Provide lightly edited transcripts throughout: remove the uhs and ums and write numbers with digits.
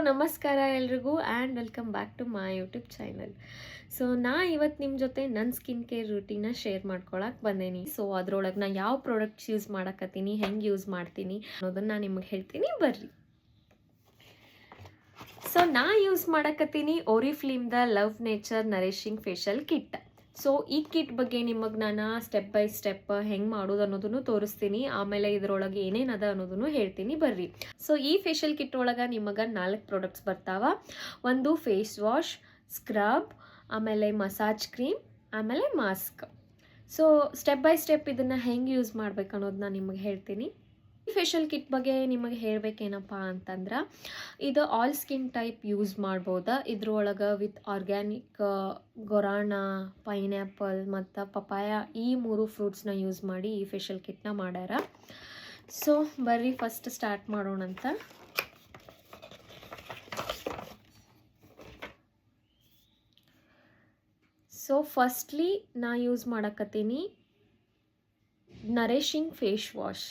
ನಮಸ್ಕಾರ ಎಲ್ರಿಗೂ and welcome back to my YouTube channel. So ಇವತ್ತು ನಿಮ್ಮ ಜೊತೆ ನನ್ನ ಸ್ಕಿನ್ ಕೇರ್ ರೂಟೀನ ಶೇರ್ ಮಾಡ್ಕೊಳಕ್ಕೆ ಬಂದೇನಿ. ಸೊ ಅದ್ರೊಳಗೆ ನಾನು ಯಾವ ಪ್ರಾಡಕ್ಟ್ಸ್ ಯೂಸ್ ಮಾಡಕತ್ತೀನಿ, ಹೆಂಗೆ ಯೂಸ್ ಮಾಡ್ತೀನಿ ಅನ್ನೋದನ್ನು ನಾನು ನಿಮಗೆ ಹೇಳ್ತೀನಿ, ಬರ್ರಿ. ಸೊ ಯೂಸ್ ಮಾಡಕತ್ತೀನಿ ಓರಿಫ್ಲೇಮ್ದ love nature nourishing facial kit. So ಈ ಕಿಟ್ ಬಗ್ಗೆ ನಿಮಗೆ ನಾನು ಸ್ಟೆಪ್ ಬೈ ಸ್ಟೆಪ್ ಹೆಂಗೆ ಮಾಡೋದು ಅನ್ನೋದನ್ನು ತೋರಿಸ್ತೀನಿ. ಆಮೇಲೆ ಇದರೊಳಗೆ ಏನೇನದ ಅನ್ನೋದನ್ನು ಹೇಳ್ತೀನಿ, ಬರ್ರಿ. ಸೊ ಈ ಫೇಶಿಯಲ್ ಕಿಟ್ ಒಳಗೆ ನಿಮಗೆ 4 ಪ್ರಾಡಕ್ಟ್ಸ್ ಬರ್ತಾವ. ಒಂದು ಫೇಸ್ ವಾಶ್, ಸ್ಕ್ರಬ್, ಆಮೇಲೆ ಮಸಾಜ್ ಕ್ರೀಮ್, ಆಮೇಲೆ mask. So step by step ಇದನ್ನು ಹೆಂಗೆ ಯೂಸ್ ಮಾಡ್ಬೇಕು ಅನ್ನೋದನ್ನ ನಿಮಗೆ ಹೇಳ್ತೀನಿ. ಈ ಫೇಶಿಯಲ್ ಕಿಟ್ ಬಗ್ಗೆ ನಿಮಗೆ ಹೇಳಬೇಕೇನಪ್ಪ ಅಂತಂದ್ರೆ, ಇದು ಆಲ್ ಸ್ಕಿನ್ ಟೈಪ್ ಯೂಸ್ ಮಾಡ್ಬೋದು. ಇದ್ರೊಳಗೆ ವಿತ್ ಆರ್ಗ್ಯಾನಿಕ್ ಗೊರಾಣ, ಪೈನ್ಯಾಪಲ್ ಮತ್ತು ಪಪಾಯ ಈ 3 ಫ್ರೂಟ್ಸ್ನ ಯೂಸ್ ಮಾಡಿ ಈ ಫೇಶಿಯಲ್ ಕಿಟ್ನ ಮಾಡ್ಯಾರ. ಸೊ ಬರ್ರಿ ಫಸ್ಟ್ ಸ್ಟಾರ್ಟ್ ಮಾಡೋಣಂತ. ಸೊ ಫಸ್ಟ್ಲಿ ನಾ ಯೂಸ್ ಮಾಡಕತ್ತೀನಿ nourishing face wash.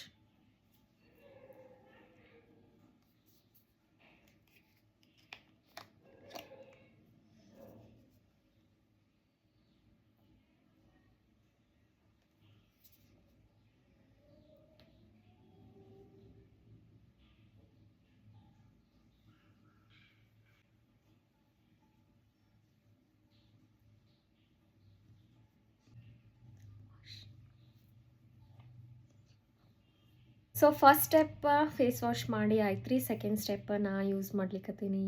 So first step face wash ಮಾಡಿ ಆಯ್ತು ರೀ. ಸೆಕೆಂಡ್ ಸ್ಟೆಪ್ ನಾ ಯೂಸ್ ಮಾಡ್ಲಿಕ್ಕತ್ತೀನಿ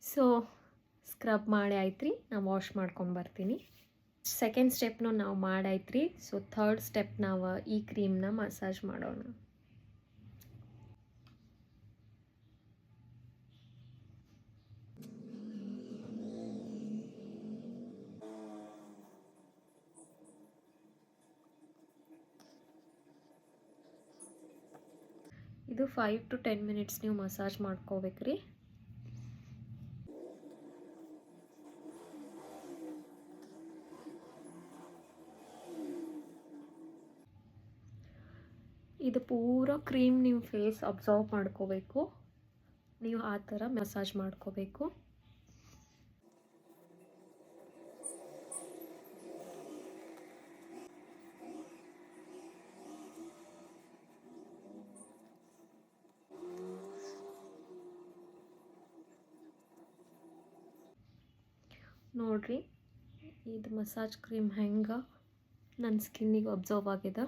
ಸೊ ಸ್ಕ್ರಬ್ ಮಾಡಿ ಆಯ್ತು ರೀ. ನಾವು ವಾಶ್ ಮಾಡ್ಕೊಂಡು ಬರ್ತೀನಿ. ಸೆಕೆಂಡ್ ಸ್ಟೆಪ್ನು ನಾವು ಮಾಡಾಯ್ತು ರೀ. ಸೊ ಥರ್ಡ್ ಸ್ಟೆಪ್ ನಾವು ಈ ಕ್ರೀಮ್ನ ಮಸಾಜ್ ಮಾಡೋಣ. ಇದು 5 to 10 ಮಿನಿಟ್ಸ್ ನೀವು ಮಸಾಜ್ ಮಾಡ್ಕೋಬೇಕ್ರಿ. ಇದು ಪೂರ ಕ್ರೀಮ್ ನೀವು ಫೇಸ್ ಅಬ್ಸರ್ವ್ ಮಾಡ್ಕೋಬೇಕು. ನೀವು ಆ ಥರ ಮಸಾಜ್ ಮಾಡ್ಕೋಬೇಕು. ನೋಡ್ರಿ ಇದು ಮಸಾಜ್ ಕ್ರೀಮ್ ಹೆಂಗೆ ನನ್ನ ಸ್ಕಿನ್ನಿಗೆ ಅಬ್ಸರ್ವ್ ಆಗಿದೆ.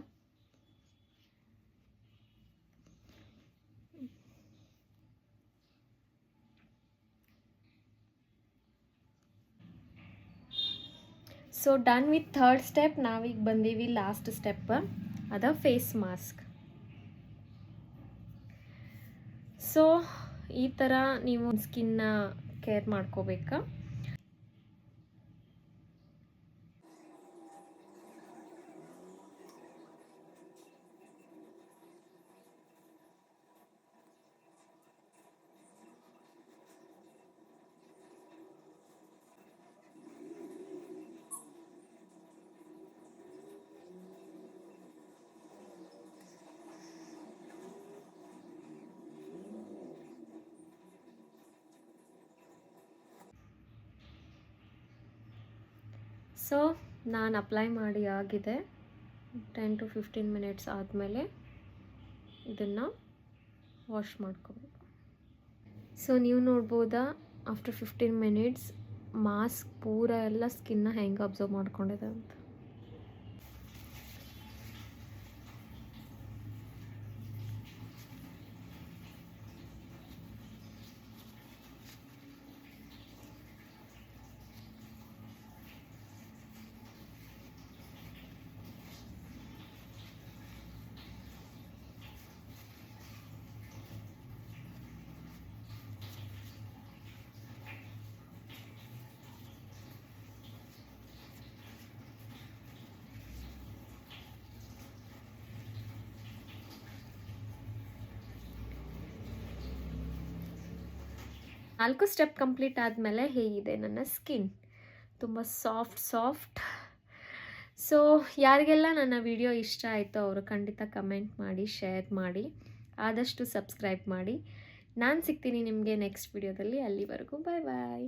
So done with third step. ನಾವೀಗ ಬಂದೀವಿ ಲಾಸ್ಟ್ ಸ್ಟೆಪ್, ಅದ ಫೇಸ್ ಮಾಸ್ಕ್. ಸೊ ಈ ಥರ ನೀವು ಸ್ಕಿನ್ನ ಕೇರ್ ಮಾಡ್ಕೋಬೇಕಾ. ಸೊ ನಾನು ಅಪ್ಲೈ ಮಾಡಿ ಆಗಿದೆ. 10 to 15 ಮಿನಿಟ್ಸ್ ಆದಮೇಲೆ ಇದನ್ನು ವಾಶ್ ಮಾಡ್ಕೋಬೇಕು. ಸೊ ನೀವು ನೋಡ್ಬೋದಾ ಆಫ್ಟರ್ 15 ಮಿನಿಟ್ಸ್ ಮಾಸ್ಕ್ ಪೂರ ಎಲ್ಲ ಸ್ಕಿನ್ನ ಹೆಂಗೆ ಅಬ್ಸರ್ವ್ ಮಾಡ್ಕೊಂಡಿದೆ ಅಂತ. 4 ಸ್ಟೆಪ್ ಕಂಪ್ಲೀಟ್ ಆದಮೇಲೆ ಹೇಗಿದೆ ನನ್ನ ಸ್ಕಿನ್? ತುಂಬ ಸಾಫ್ಟ್. ಸೊ ಯಾರಿಗೆಲ್ಲ ನನ್ನ ವಿಡಿಯೋ ಇಷ್ಟ ಆಯಿತೋ ಅವರು ಖಂಡಿತ ಕಮೆಂಟ್ ಮಾಡಿ, ಶೇರ್ ಮಾಡಿ, ಆದಷ್ಟು ಸಬ್ಸ್ಕ್ರೈಬ್ ಮಾಡಿ. ನಾನು ಸಿಗ್ತೀನಿ ನಿಮಗೆ ನೆಕ್ಸ್ಟ್ ವಿಡಿಯೋದಲ್ಲಿ. ಅಲ್ಲಿವರೆಗೂ ಬಾಯ್ ಬಾಯ್.